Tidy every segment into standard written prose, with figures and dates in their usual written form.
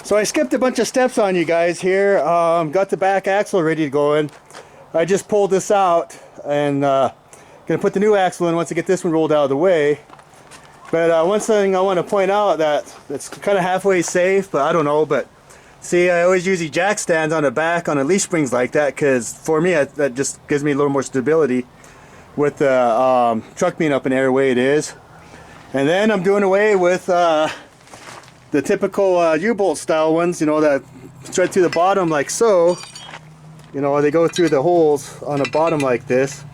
So I skipped a bunch of steps on you guys here. Got the back axle ready to go in. I just pulled this out and gonna put the new axle in once I get this one rolled out of the way. But one thing I want to point out that it's kind of halfway safe, but I don't know. But see, I always use these jack stands on the back on the leaf springs like that because for me that just gives me a little more stability with the truck being up in the air the way it is. And then I'm doing away with the typical U-bolt style ones, you know, that thread through the bottom like so. You know, they go through the holes on the bottom like this,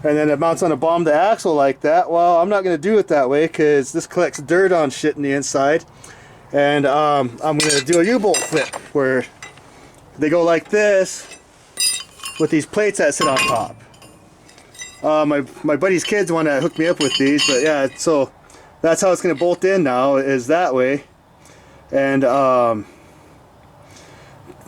and then it mounts on the bottom of the axle like that. Well, I'm not going to do it that way because this collects dirt on shit in the inside. And I'm going to do a U-bolt flip where they go like this with these plates that sit on top. My buddy's kids want to hook me up with these, but yeah, so that's how it's going to bolt in now, is that way. And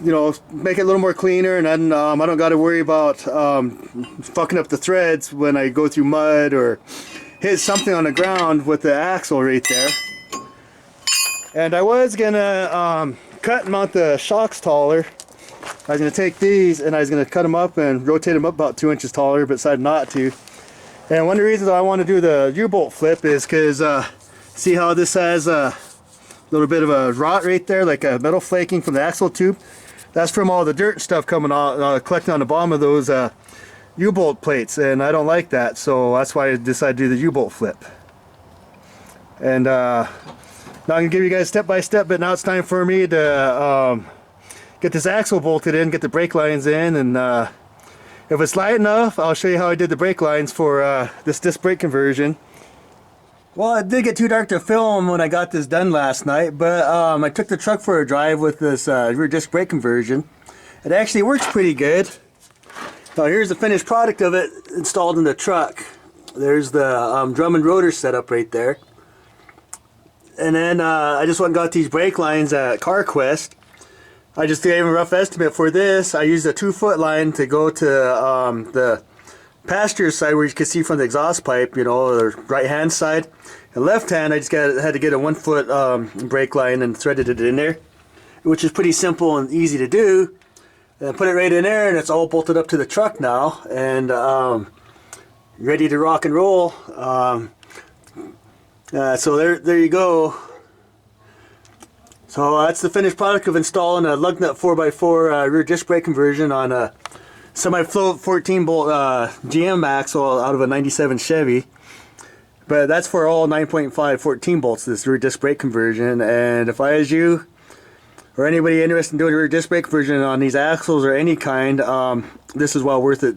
you know, make it a little more cleaner, and then I don't got to worry about fucking up the threads when I go through mud or hit something on the ground with the axle right there. And I was gonna cut and mount the shocks taller. I was gonna take these and I was gonna cut them up and rotate them up about 2 inches taller, but decided not to. And one of the reasons I want to do the U-bolt flip is because see how this has a little bit of a rot right there, like a metal flaking from the axle tube. That's from all the dirt and stuff coming out, collecting on the bottom of those U-bolt plates, and I don't like that, so that's why I decided to do the U-bolt flip. And now I'm going to give you guys step by step, but now it's time for me to get this axle bolted in, get the brake lines in, and if it's light enough, I'll show you how I did the brake lines for this disc brake conversion. Well, it did get too dark to film when I got this done last night, but I took the truck for a drive with this rear disc brake conversion. It actually works pretty good. Now here's the finished product of it installed in the truck. There's the drum and rotor setup right there. And then I just went and got these brake lines at CarQuest. I just gave a rough estimate for this. I used a 2-foot line to go to the passenger side where you can see from the exhaust pipe, you know, the right hand side. And left hand, I just had to get a 1-foot brake line and threaded it in there, which is pretty simple and easy to do. And put it right in there, and it's all bolted up to the truck now, and ready to rock and roll. So there you go. So that's the finished product of installing a lug nut 4x4 rear disc brake conversion on a semi-float 14-bolt GM axle out of a 97 Chevy. But that's for all 9.5 14 bolts, this rear disc brake conversion. And if I was you, or anybody interested in doing a rear disc brake conversion on these axles or any kind, this is well worth it